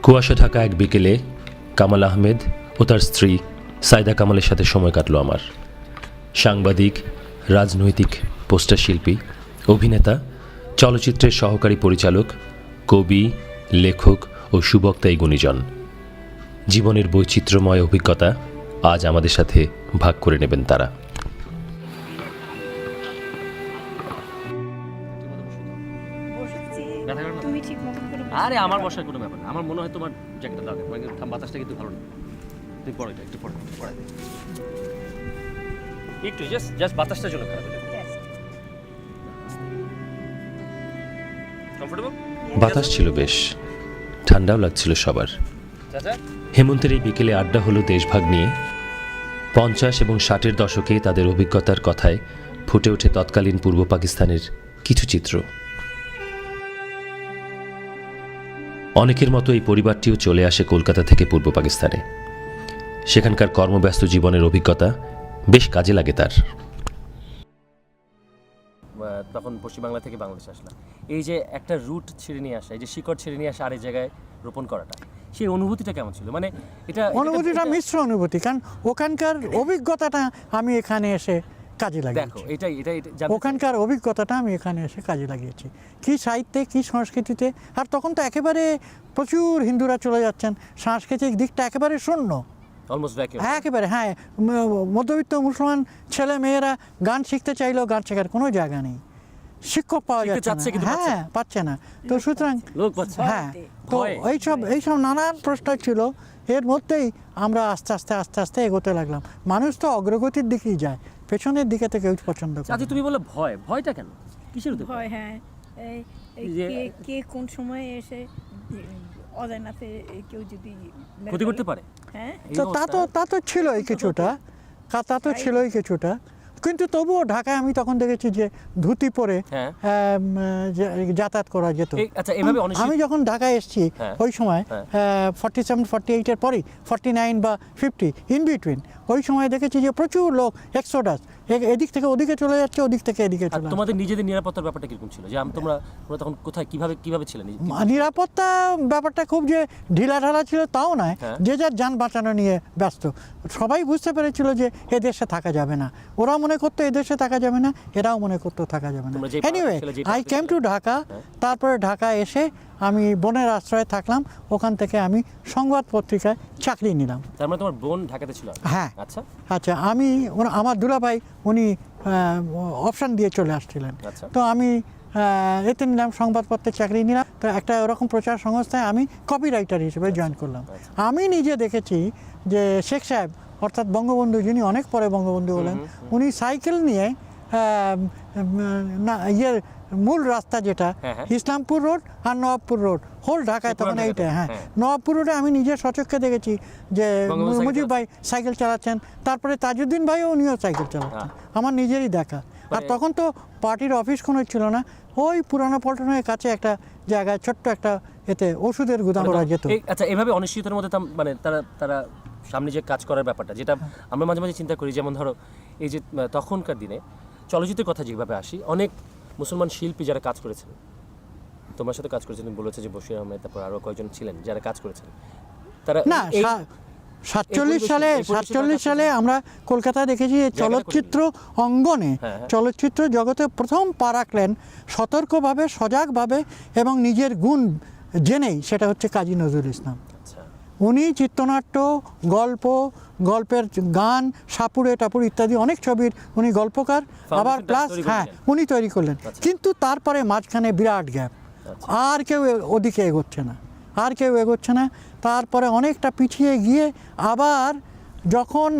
কুয়াশা ঢাকা এক বিকেলে কামাল আহমেদ ও তার স্ত্রী সাইদা কামালের সাথে সময় কাটল আমার। সাংবাদিক, রাজনৈতিক পোস্টার শিল্পী, অভিনেতা, চলচ্চিত্রের সহকারী পরিচালক, কবি, লেখক ও সুবক্তা এই গুণীজন। জীবনের বৈচিত্র্যময় অভিজ্ঞতা আজ আমাদের সাথে ভাগ করে নেবেন তারা। আরে আমার বসার কোনো ব্যাপার না, আমার মনে হয় তোমার জ্যাকেটটা দরকার, বাতাসটা কিন্তু ভালো না। তুই পড়ো, একটু পড়ো, একটু জাস্ট বাতাসটার জন্য খারাপ হয়ে যাবে। কমফোর্টেবল? বাতাস ছিল বেশ, ঠান্ডাও লাগছিল সবার। হেমন্তের এই বিকেলে আড্ডা হলো দেশভাগ নিয়ে। 50 এবং 60-এর দশকে তাদের অভিজ্ঞতার কথায় ফুটে ওঠে তৎকালীন পূর্ব পাকিস্তানের কিছু চিত্র। অনেকের মতো এই পরিবারটিও চলে আসে কলকাতা থেকে পূর্ব পাকিস্তানে। সেখানকার কর্মব্যস্ত জীবনের অভিজ্ঞতা বেশ কাজে লাগে তার। তখন পশ্চিমবাংলা থেকে বাংলাদেশে আসলাম, এই যে একটা রুট ছেড়ে নিয়ে আসা, এই যে শিকড় ছেড়ে নিয়ে আসা আরেক জায়গায় রোপণ করাটা, সেই অনুভূতিটা কেমন ছিল? মানে এটা অনুভূতিটা মিশ্র অনুভূতি, কারণ ওখানকার অভিজ্ঞতাটা আমি এখানে এসে কাজে লাগিয়েছি। ওখানকার অভিজ্ঞতাটা আমি এখানে এসে কাজে লাগিয়েছি, কি সাহিত্যে, কি সংস্কৃতিতে। আর তখন তো একেবারে প্রচুর হিন্দুরা চলে যাচ্ছেন, সাংস্কৃতিক দিকটা একেবারে শূন্য, একেবারে। হ্যাঁ, মধ্যবিত্ত মুসলমান ছেলে মেয়েরা গান শিখতে চাইলেও গান শেখার কোনো জায়গা নেই, শিক্ষক পাওয়া যাচ্ছে না। হ্যাঁ, পাচ্ছে না। তো সুতরাং হ্যাঁ, তো এইসব নানান প্রশ্ন ছিল। এর মধ্যেই আমরা আস্তে আস্তে এগোতে লাগলাম। মানুষ তো অগ্রগতির দিকেই যায়, পেছনের দিকে তো কেউ পছন্দ করে। আচ্ছা, তুমি বলে ভয়টা কেন? কিসের ভয়? হ্যাঁ, কে কোন সময় এসে অজানাতে কেউ যদি ক্ষতি করতে পারে। হ্যাঁ, তা তো ছিলই কিছুটা, কিন্তু তবুও ঢাকায় আমি তখন দেখেছি যে ধুতি পরে যাতায়াত করা যেত। আমি যখন ঢাকায় এসেছি ওই সময় 47-48-এর পরেই, 49 বা 50 ইন বিটুইন, ওই সময় দেখেছি যে প্রচুর লোক এক্সোডাস, এদিক থেকে ওদিকে চলে যাচ্ছে, ওদিক থেকে এদিকে চলে। তোমাদের নিজেদের নিরাপত্তার ব্যাপারটা কিরকম ছিল? যে তোমরা তখন কোথায় কিভাবে ছিলেন? নিরাপত্তা ব্যাপারটা খুব যে ঢিলাঢালা ছিল তাও নয়, যে যার যান বাঁচানো নিয়ে ব্যস্ত। সবাই বুঝতে পেরেছিল যে এদেশে থাকা যাবে না, ওরা মনে করতো এদেশে থাকা যাবে না, এরাও মনে করতো থাকা যাবে না। Anyway, I came to Dhaka. তারপরে ঢাকা এসে আমি বোনের আশ্রয়ে থাকলাম, ওখান থেকে আমি সংবাদ পত্রিকায় চাকরি নিলাম। তার মানে তোমার বোন ঢাকাতে ছিল? হ্যাঁ। আচ্ছা, আমার দুলাভাই উনি অপশান দিয়ে চলে আসছিলেন, তো আমি এতে নিলাম, সংবাদপত্রে চাকরি নিলাম। তো একটা ওরকম প্রচার সংস্থায় আমি কপি রাইটার হিসেবে জয়েন করলাম। আমি নিজে দেখেছি যে শেখ সাহেব, অর্থাৎ বঙ্গবন্ধু, যিনি অনেক পরে বঙ্গবন্ধু হলেন, উনি সাইকেল নিয়ে মূল রাস্তা যেটা ইসলামপুর রোড আর নবাবপুর রোড, হোল ঢাকায় তখন এইটা। হ্যাঁ, নবাবপুর রোডে আমি নিজের সচক্ষে দেখেছি যে মুজিব ভাই সাইকেল চালাচ্ছেন, তারপরে তাজউদ্দিন ভাইও উনিও সাইকেল চালাচ্ছেন, আমার নিজেরই দেখা। আর তখন তো পার্টির অফিস কোনো ছিল না, ওই পুরানো পল্টনের কাছে একটা জায়গায় ছোট্ট একটা এতে ওষুধের গুদাম করা যেত। আচ্ছা, এভাবে অনিশ্চয়তার মধ্যে মানে তারা সামনে যে কাজ করার ব্যাপারটা, যেটা আমরা মাঝে মাঝে চিন্তা করি, যেমন ধরো এই যে তখনকার দিনে চলচ্চিত্রের কথা যেভাবে আসি, অনেক মুসলমান শিল্পী যারা কাজ করেছেন, তোমার সাথে কাজ করেছেন, বলেছে যে বশির আহমেদ, তারপর আরো কয়েকজন ছিলেন যারা কাজ করেছেন, তারা না 47 সালে আমরা কলকাতায় দেখেছি চলচ্চিত্র অঙ্গনে, চলচ্চিত্র জগতে প্রথম পা রাখলেন সতর্কভাবে, সজাগভাবে এবং নিজের গুণ জেনেই, সেটা হচ্ছে কাজী নজরুল ইসলাম। উনি চিত্রনাট্য, গল্পের গান, সাপুড়ে টাপুড়ে ইত্যাদি অনেক ছবির উনি গল্পকার, আবার প্লাস উনি তৈরি করলেন। কিন্তু তারপরে মাঝখানে বিরাট গ্যাপ, আর কেউ ওদিকে এগোচ্ছে না। তারপরে অনেকটা পিছিয়ে গিয়ে আবার যখন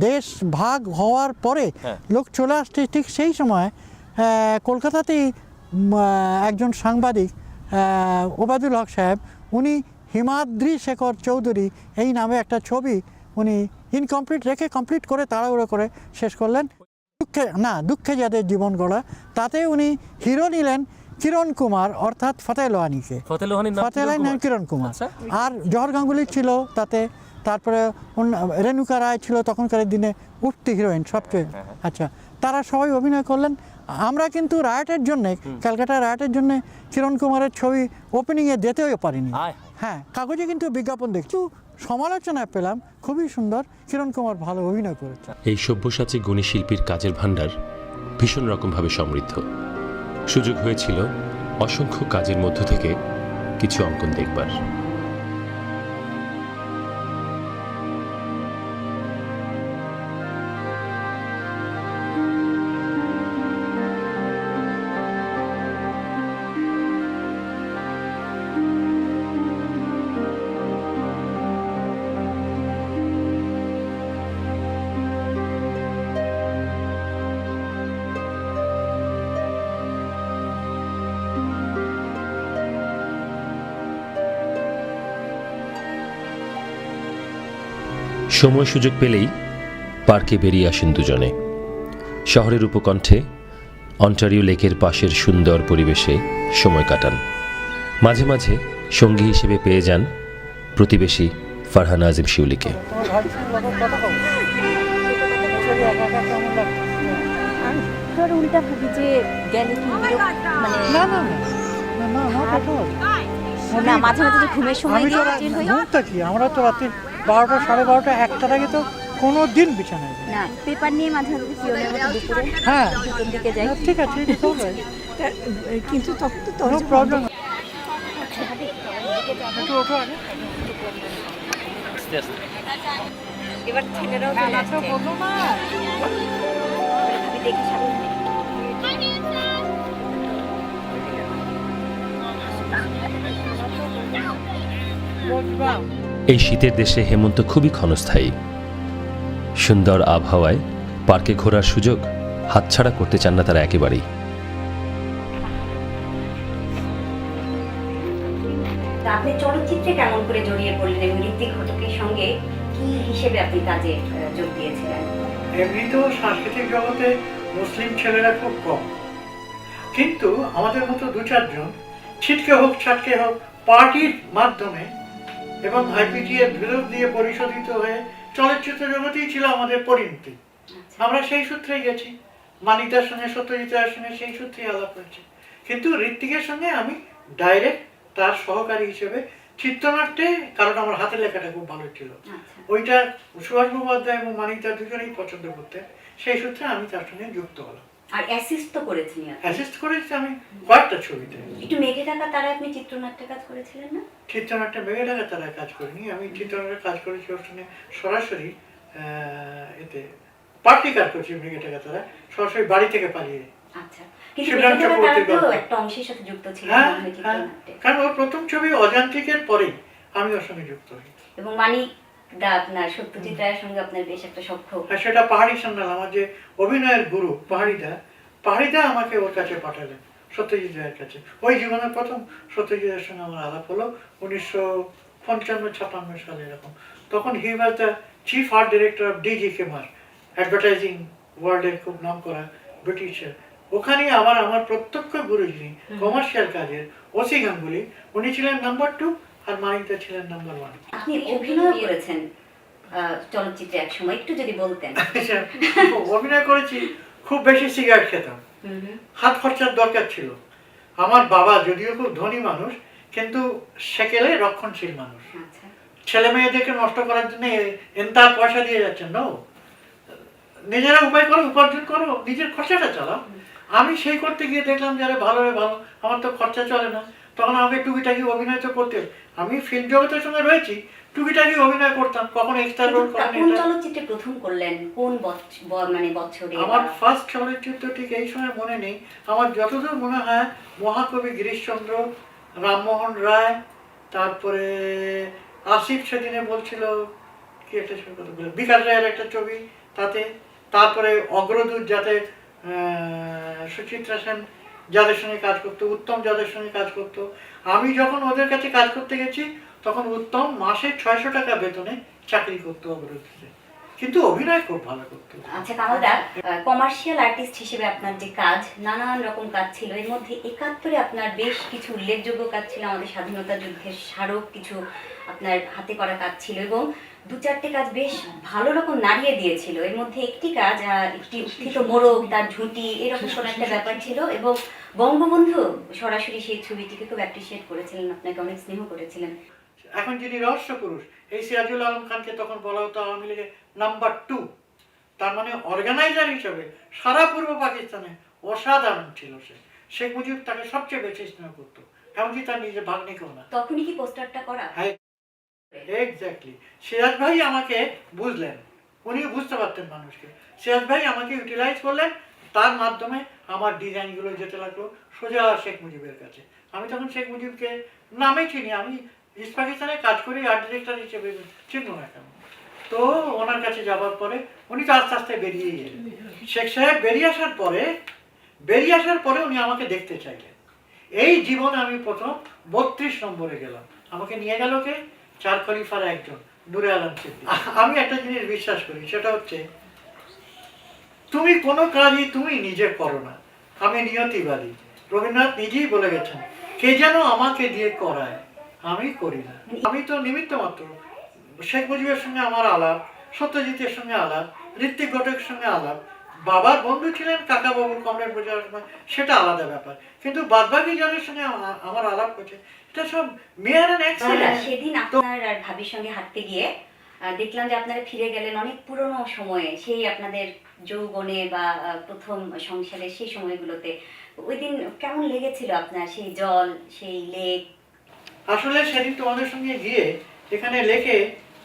দেশ ভাগ হওয়ার পরে লোক চলে আসছে, ঠিক সেই সময় কলকাতাতেই একজন সাংবাদিক ওবায়দুল হক সাহেব, উনি হিমাদ্রি শেখর চৌধুরী এই নামে একটা ছবি উনি ইনকমপ্লিট রেখে কমপ্লিট করে তাড়াহুড়ো করে শেষ করলেন। দুঃখে যাদের জীবন গড়া, তাতে উনি হিরো নিলেন কিরণ কুমার, অর্থাৎ ফতেহ লোহানীকে। কিরণ কুমার। আর জহর গাঙ্গুলি ছিল তাতে, তারপরে রেণুকা রায় ছিল তখনকার দিনে উঠতি হিরোইন সবচেয়ে। আচ্ছা, তারা সবাই অভিনয় করলেন। আমরা কিন্তু রায়টের জন্যে, ক্যালকাটা রায়টের জন্যে কিরণ কুমারের ছবি ওপেনিংয়ে যেতেও পারিনি। হ্যাঁ, কাগজে কিন্তু বিজ্ঞাপন দেখছি, সমালোচনা পেলাম খুবই সুন্দর, কিরণ কুমার ভালো অভিনয় করেছে। এই সব্যসাচী গুণী শিল্পীর কাজের ভাণ্ডার ভীষণ রকমভাবে সমৃদ্ধ। সুযোগ হয়েছিল অসংখ্য কাজের মধ্য থেকে কিছু অঙ্কন দেখবার। সময় সুযোগ পেলেই পার্কে বেরিয়ে আসেন দুজনে। শহরের উপকণ্ঠে অন্টারিও লেকের পাশের সুন্দর পরিবেশে সময় কাটান। মাঝে মাঝে সঙ্গী হিসেবে পেয়ে যান প্রতিবেশী ফারহানা আজিম শিউলিকে। উল্টা ভাবি যে গেলে কি মানে না মাঝে মাঝে যে ঘুমের সময় দিয়ে হাজির হই। ঘুমটা কি, আমরা তো রাত্রি 12টা, 12:30, 1টার আগে তো কোনো দিন বিছানায় যাই না। পেপার নিয়ে মাঝে মাঝে পিওনের মতো দুপুরে হ্যাঁ দুটোর দিকে যাই। ঠিক আছে, কিন্তু তখন তো নো প্রবলেম। একটু ওঠো আগে। এবার ছেলেরাও চলে আসছে। আমি দেখি সামনে এই শীতের দেশে হেমন্ত খুবই ক্ষণস্থায়ী। সুন্দর আবহাওয়ায় পার্কে ঘোরার সুযোগ হাতছাড়া করতে চান না তারা একেবারেই। আপনি চলচ্চিত্রে কেমন করে জড়িয়ে পড়লেন এবং ঋত্বিক ঘটকের সঙ্গে কি হিসেবে আপনি কাজে যোগ দিয়েছিলেন? এমনিতেও সাংস্কৃতিক জগতে মুসলিম ছেলেরা খুব কম, কিন্তু আমাদের মতো 2-4 জন ছিটকে হোক ছাটকে হোক পার্টির মাধ্যমে এবং আইপিটি এর বিরোধ দিয়ে পরিশোধিত হয়ে চলচ্চিত্র জগতেই ছিল আমাদের পরিণতি। আমরা সেই সূত্রেই গেছি, মানিতার সঙ্গে সত্যজিতার সঙ্গে সেই সূত্রেই আলাপ হয়েছে। কিন্তু ঋত্বিকের সঙ্গে আমি ডাইরেক্ট তার সহকারী হিসেবে চিত্রনাট্যে, কারণ আমার হাতের লেখাটা খুব ভালো ছিল, ওইটা সুভাষ মুখোপাধ্যায় এবং মানিতা দুজনেই পছন্দ করতেন, সেই সূত্রে আমি তার সঙ্গে যুক্ত হলাম। আর অ্যাসিস্ট তো করেছেন? অ্যাসিস্ট করেছি আমি কয়েকটা ছবিতে। একটু মেঘে থাকা তারা আপনি চিত্রনাট্যে কাজ করেছিলেন না? চিত্রনাট্যে মেঘে থাকা তারা কাজ করিনি, আমি চিত্রনাট্যে কাজ করেছি ওর সঙ্গে সরাসরি এতে পার্টি কাজ করছি মেঘে থাকা তারা সরাসরি বাড়ি থেকে পালিয়ে। আচ্ছা, কিন্তু মেঘে থাকা তারা তো একটা অংশের সাথে যুক্ত ছিল চিত্রনাট্যে। কারণ ওর প্রথম ছবি অযান্ত্রিকের পরেই আমি ওর সঙ্গে যুক্ত হই। এবং মানিক দা আপনার সত্যজিৎ রায়ের সঙ্গে আপনার বেশ একটা সখ্য। সেটা পাহাড়ি সান্যাল, আমার যে অভিনয়ের গুরু পাহাড়িদা আমাকে ওর কাছে পাঠালেন, সত্যজিৎ রায়ের কাছে। ওই জীবনের প্রথম সত্যজিতের সঙ্গে আমার আলাপ হলো 1955-56 সালে এরকম। তখন he was the chief art director of DJ Keymer, advertising ওয়ার্ল্ডের খুব নাম করা ব্রিটিশের। ওখানে আমার প্রত্যক্ষ গুরু যিনি কমার্শিয়াল কাজের, ওসি গাঙ্গুলি, উনি ছিলেন নাম্বার 2 আর মানিকদা ছিলেন নাম্বার 1। আপনি অভিনয় করেছেন চলচ্চিত্রে এক সময়, একটু যদি বলতেন। অভিনয় করেছি, খুব বেশি সিগারেট খেতাম, হাত খরচার দরকার ছিল। আমার বাবা যদিও খুব ধনী মানুষ, কিন্তু সেকেলে রক্ষণশীল মানুষ। ছেলে মেয়েদেরকে নষ্ট করার জন্য এন্তার পয়সা দিয়ে যাচ্ছেন না, নিজেরা উপায় করো, উপার্জন করো, নিজের খরচাটা চালাও। আমি সেই করতে গিয়ে দেখলাম যারা ভালো ভালো, আমার তো খরচা চলে না। তখন আমাকে টুকিটাকি অভিনয় তো করতে, আমি ফিল্ম জগতের সঙ্গে রয়েছি, টুকিটাকি অভিনয় করতাম, কখনো এক্সট্রা রোল। কোন চলচ্চিত্রে প্রথম করলেন, কোন মানে বছরে? আমার ফার্স্ট চলচ্চিত্র ঠিক এই সময় মনে নেই, আমার যতদূর মনে হয় মহাকবি গিরিশচন্দ্র, রামমোহন রায়, তারপরে আসিফ সেদিনে বলছিল কি একটা ছবি, কথা বলে বিকাশ রায়ের একটা ছবি তাতে, তারপরে অগ্রদূত যাতে সুচিত্রা সেন যাদের সঙ্গে কাজ করতো, উত্তম যাদের সঙ্গে কাজ করতো। আমি যখন ওদের কাছে কাজ করতে গেছি তখন উত্তম মাসে 600 টাকা বেতনে চাকরি করতো অগ্রদূতে, কিন্তু অভিনয় খুব ভালো করতো। আচ্ছা কামালদা, কমার্শিয়াল আর্টিস্ট হিসেবে আপনার যে কাজ, নানান রকম কাজ ছিল, এর মধ্যে 71-এ আপনার বেশ কিছু উল্লেখযোগ্য কাজ ছিল। আমাদের স্বাধীনতা যুদ্ধের স্মারক কিছু আপনার হাতে করা কাজ ছিল, এবং 2-4টে কাজ বেশ ভালো রকম নাড়িয়ে দিয়েছিল। এর মধ্যে একটি কাজ একটি উত্থিত মোড়ক, তার ঝুঁটি, এরকম কোনো একটা ব্যাপার ছিল, এবং বঙ্গবন্ধু সরাসরি সেই ছবিটিকে খুব অ্যাপ্রিসিয়েট করেছিলেন, আপনাকে অনেক স্নেহ করেছিলেন। এখন যিনি রহস্য পুরুষ, এই সিরাজুল আলম খানকে তখন বলা হতো আওয়ামী লীগের নাম্বার 2, তার মানে অর্গানাইজার হিসেবে সারা পূর্ব পাকিস্তানে অসাধারণ ছিল সে। শেখ মুজিব তাকে সবচেয়ে বেশি স্নেহ করতো, এমনকি তার নিজের ভাগ্নিকেও না। তখনই কি পোস্টারটা করা? হ্যাঁ, এক্স্যাক্টলি। সিরাজ ভাই আমাকে বুঝলেন, উনিও বুঝতে পারতেন মানুষকে। সিরাজ ভাই আমাকে ইউটিলাইজ করলেন, তার মাধ্যমে আমার ডিজাইনগুলো যেতে লাগলো সোজা শেখ মুজিবের কাছে। আমি তখন শেখ মুজিবকে নামে চিনি, আমি ইস্ট পাকিস্তানে কাজ করি আর্ট ডিরেক্টর হিসেবে, চিনব না কেন। তো ওনার কাছে যাওয়ার পরে উনি তো আস্তে আস্তে বেরিয়েই গেলেন। শেখ সাহেব বেরিয়ে আসার পরে উনি আমাকে দেখতে চাইলেন। এই জীবনে আমি প্রথম 32 নম্বরে গেলাম। আমাকে নিয়ে গেল কে? 4 খলিফার একজন, নূরে আলম সিদ্দিকী। আমি একটা জিনিস বিশ্বাস করি, সেটা হচ্ছে তুমি কোনো কাজই তুমি নিজে করো না, আমি নিয়তিবাদী। রবীন্দ্রনাথ নিজেই বলে গেছেন, কে যেন আমাকে দিয়ে করায়, আমি করি না, আমি তো নিমিত্ত মাত্র। শেখ মুজিবের সঙ্গে আমার আলাপ, সত্যজিতের সঙ্গে আলাপ, ঋত্বিক ঘটকের সঙ্গে আলাপ, বাবার বন্ধু ছিলেন কাকা বাবুর কমরেড বোঝার সময়, সেটা আলাদা ব্যাপার। কিন্তু বাদবাকি যাদের সঙ্গে আমার আলাপ করছে, এটা সব মেয়ার অ্যান্ড অ্যাক্সিডেন্ট। সেদিন আপনার আর ভাবির সঙ্গে হাঁটতে গিয়ে দেখলাম যে আপনারা ফিরে গেলেন অনেক পুরনো সময়ে, সেই আপনাদের যৌবনে বা প্রথম সংসারে সেই সময়গুলোতে। ওই দিন কেমন লেগেছিল আপনার সেই জল, সেই লেক? আসলে সেদিন তোমাদের সঙ্গে গিয়ে এখানে লেকে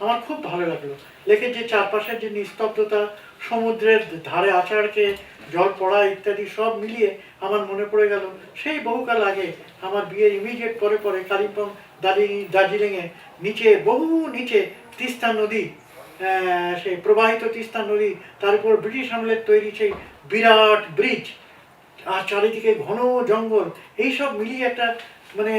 আমার খুব ভালো লাগলো। লেকের যে চারপাশের যে নিস্তব্ধতা, সমুদ্রের ধারে আছাড়কে জল পড়া ইত্যাদি সব মিলিয়ে আমার মনে পড়ে গেল সেই বহুকাল আগে আমার বিয়ের ইমিডিয়েট পরে পরে কালিম্পং দার্জিলিংয়ে নিচে, বহু নিচে তিস্তা নদী, সেই প্রবাহিত তিস্তা নদী, তার উপর ব্রিটিশ আমলের তৈরি সেই বিরাট ব্রিজ, আর চারিদিকে ঘন জঙ্গল, এইসব মিলিয়ে একটা মানে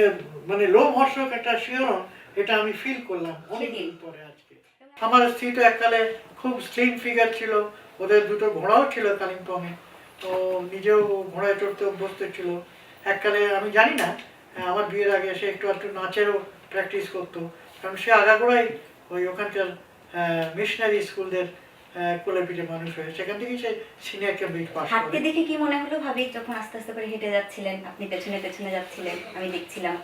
মানে লোমহর্ষক একটা শিহরণ, এটা আমি ফিল করলাম অনেকদিন পরে আজকে। আমার স্ত্রী তো এককালে খুব স্লিম ফিগার ছিল, ওদের 2টো ঘোড়াও ছিল কালিম্পংয়ে, তো নিজেও ঘোড়ায় চড়তে অভ্যস্ত ছিল। এককালে আমি জানি না, আমার বিয়ের আগে সে একটু নাচেরও প্র্যাকটিস করতো, কারণ সে আগাগোড়াই ওই ওখানকার মিশনারি স্কুলদের কোলে পিঠে মানুষ হয়ে, সেখান থেকেই সে সিনিয়র ক্যাম্ব্রিজ পাস করে। হাঁটতে দেখে কি মনে হলো ভাবি, যখন আস্তে আস্তে করে হেঁটে যাচ্ছিলেন, আপনি পেছনে পেছনে যাচ্ছিলেন, আমি দেখছিলাম?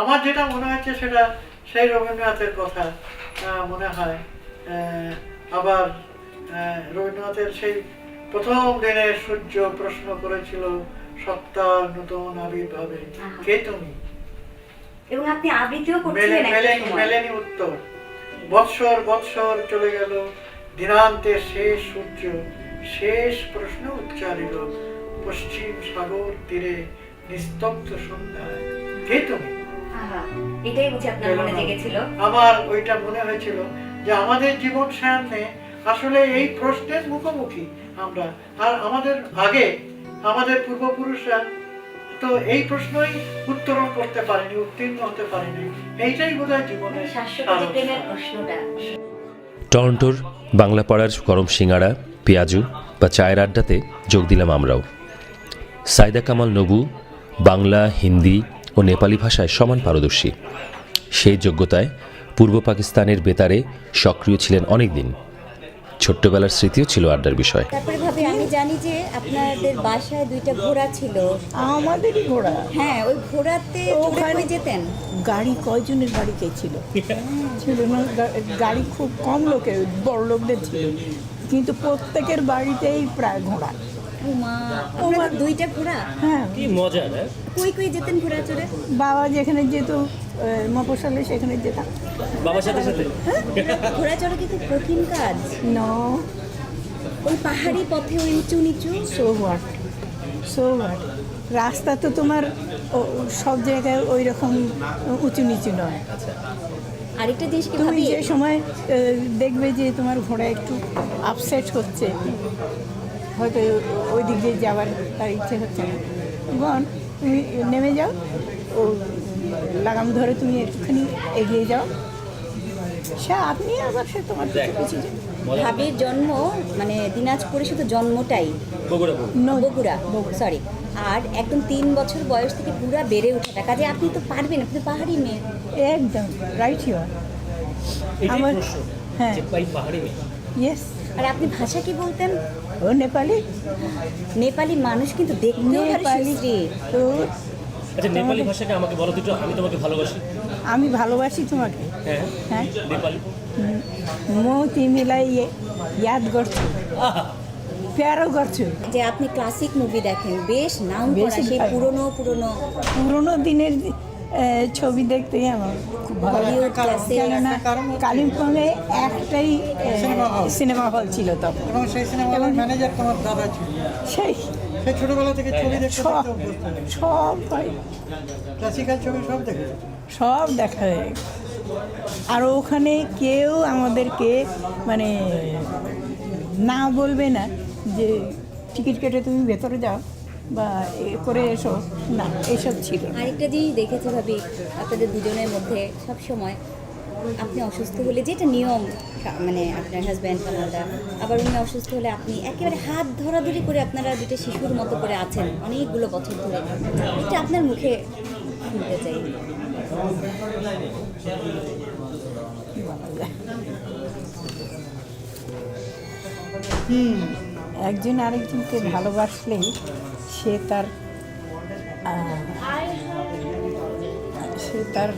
আমার যেটা মনে হচ্ছে সেটা সেই রবীন্দ্রনাথের কথা মনে হয়। আবার রবীন্দ্রনাথের সেই প্রথম দিনে সূর্য প্রশ্ন করেছিল সত্তার নতুন আবির্ভাবে, কে তুমি? এবং আপনি আবৃত্তিও করছিলেন। মেলেনি উত্তর। বৎসর বৎসর চলে গেল, দিনান্তের শেষ সূর্য শেষ প্রশ্ন উচ্চারিল, পশ্চিম সাগর তীরে নিস্তব্ধ সন্ধ্যায়, কে তুমি? এটাই বুঝি আপনার মনে জেগেছিল? আমার ওইটা মনে হয়েছিল যে আমাদের জীবন সামনে আসলে এই প্রশ্নের মুখোমুখি আমরা, আর আমাদের আগে আমাদের পূর্বপুরুষরা তো এই প্রশ্নই উত্তরণ করতে পারেনি, উত্তীর্ণ হতে পারেনি। এইটাই বোধহয় জীবনের শাশ্বত প্রেমের প্রশ্নটা। টরন্টোর বাংলা পাড়ার গরম সিঙ্গাড়া, পেঁয়াজু বা চায়ের আড্ডাতে যোগ দিলাম আমরাও। সাইদা কামাল নবু বাংলা, হিন্দি ও নেপালি ভাষায় সমান পারদর্শী। সেই যোগ্যতায় পূর্ব পাকিস্তানের বেতারে সক্রিয় ছিলেন অনেক দিন। ছোট্টবেলার স্মৃতিও ছিল আড্ডার বিষয়। তারপরে ভাবি আমি জানি যে আপনাদের বাসায় 2টা ঘোড়া ছিল। আমাদেরই ঘোড়া। হ্যাঁ, ওই ঘোড়াতে ওখানে যেতেন। গাড়ি কয়জনের বাড়িতে ছিল? ছিল না, গাড়ি খুব কম লোকের, বড় লোকদের ছিল, কিন্তু প্রত্যেকের বাড়িতেই প্রায় ঘোড়া। ও মা, আপনার 2টা ঘোড়া? হ্যাঁ, কি মজা না? কই কই যেতেন ঘোড়া চড়ে? বাবা যেখানে যেত মফস্বলে সেখানে যেতাম। বাবার সাথে সাথে ঘোড়া চড়া কি খুব কঠিন কাজ? নো, ওই পাহাড়ি পথে ওই উঁচু নিচু। সো হোয়াট, রাস্তা তো তোমার সব জায়গায় ওই রকম উঁচু নিচু নয়। আরেকটা জিনিস কি তুমি ভাবি, যে সময় দেখবে যে তোমার ঘোড়া একটু আপসেট হচ্ছে, হয়তো ওই দিক দিয়ে যাওয়ার তার ইচ্ছে হচ্ছে না, তখন তুমি নেমে যাও, ও লাগাম ধরে তুমি একটুখানি এগিয়ে যাও, সে আপনি আবার সে তোমার পিছিয়ে যাবে। ভাবির জন্ম মানে দিনাজপুরে, শুধু জন্মটাই বগুড়া, সরি, আর একদম 3 বছর বয়স থেকে পুরা বেড়ে ওঠাটা, কাজে আপনি তো পারবেন, আপনি তো পাহাড়ি মেয়ে। একদম রাইট, ইউ আর। আমার হ্যাঁ। যে এই পাহাড়ি মেয়ে। ইয়েস, আর আপনি ভাষা কি বলতেন? ও নেপালি। নেপালি মানুষ কিন্তু দেখতেও ভারী নেপালি সুশ্রী। তো আচ্ছা নেপালি ভাষাটা আমাকে বলো দুটো, আমি তোমাকে ভালোবাসি। আমি ভালোবাসি তোমাকে। হ্যাঁ হ্যাঁ, নেপালি। म तिमीलाई याद गर्छु, प्यारो गर्छु। যে আপনি ক্লাসিক মুভি দেখেন, বেশ নাম করা বেশি সেই ভালো। পুরনো পুরোনো দিনের ছবি দেখতেই আমার খুব ভালো লাগে। বলিউড ক্লাসিক। কেননা কালিম্পংয়ে একটাই সিনেমা হল ছিল তখন, এবং সেই সিনেমার ম্যানেজার তোমার দাদা ছিল। সেই সেই ছোটবেলা থেকে ছবি দেখতে সব দেখতে অভ্যস্ত। সব হয়, ক্লাসিক্যাল ছবি সব দেখেছো? সব দেখা হয়ে গেছে। আর ওখানে কেউ আমাদেরকে মানে না বলবে না যে টিকিট কেটে তুমি ভেতরে যাও বা এ করে এসো, না এসব ছিল না। আরেকটা জিনিস দেখেছি ভাবি, আপনাদের দুজনের মধ্যে সব সময় আপনি অসুস্থ হলে, যেটা নিয়ম, মানে আপনার হাজব্যান্ড কামালদা, আবার উনি অসুস্থ হলে আপনি একেবারে হাত ধরাধরি করে আপনারা দুটো শিশুর মতো করে আছেন অনেকগুলো বছর ধরে। এটা আপনার মুখে শুনতে চাই। একজন আরেকজনকে ভালোবাসলেই সে তার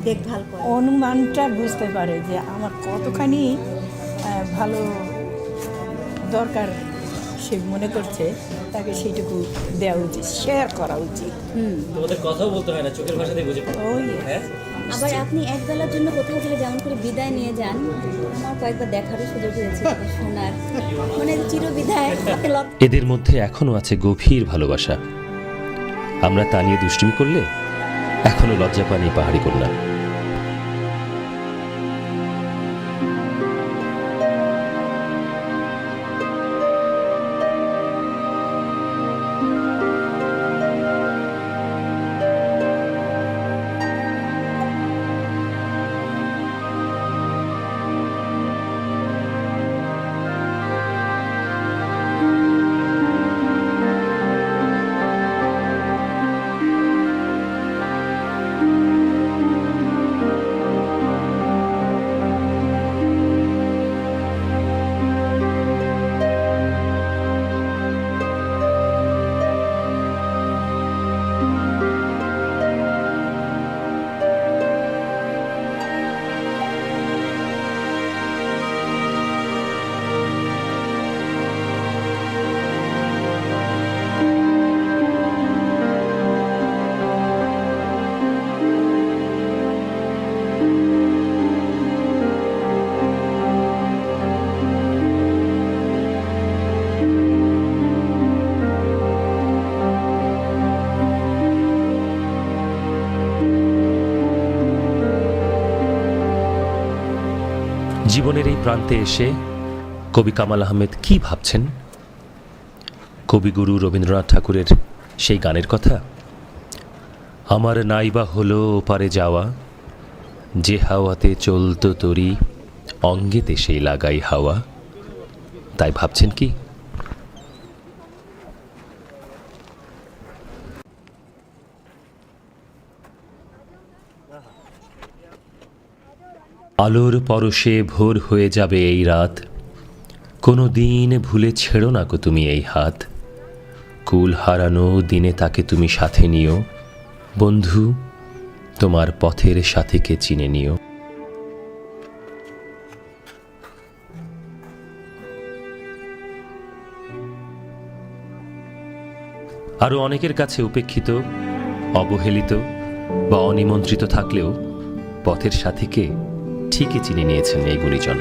দেখভাল করে। অনুমানটা বুঝতে পারে যে আমার কতখানি ভালো দরকার সে মনে করছে, তাকে সেইটুকু দেওয়া উচিত, শেয়ার করা উচিত। তোমাদের কথাও বলতে হয় না, চোখের ভাষাতেই বুঝে পাবো। ওই হ্যাঁ আবার আপনি এক বেলার জন্য কোথাও গেলে যেমন করে বিদায় নিয়ে যান, আমার কয়েকবার দেখারও সুযোগ হয়েছে, শোনার মানে চিরবিদায় হাতে এদের মধ্যে এখনো আছে গভীর ভালোবাসা। আমরা তা নিয়ে দুষ্টুমি করলে এখনো লজ্জা পান এই পাহাড়ি কন্যা। জীবনের এই প্রান্তে এসে কবি কামাল আহমেদ কি ভাবছেন? কবিগুরু রবীন্দ্রনাথ ঠাকুরের সেই গানের কথা, আমার নাইবা হলো ওপারে যাওয়া, যে হাওয়াতে চলতো তরি, অঙ্গেতে সেই লাগাই হাওয়া, তাই ভাবছেন কি? আলোর পরশে ভোর হয়ে যাবে এই রাত, কোনো দিন ভুলে ছেড়ো না গো তুমি এই হাত, কুল হারানো দিনে তাকে তুমি সাথে নিও, বন্ধু তোমার পথের সাথীকে চিনে নিও। আরও অনেকের কাছে উপেক্ষিত, অবহেলিত বা অনিমন্ত্রিত থাকলেও পথের সাথীকে ঠিকই চিনে নিয়েছেন এই গুণীজন।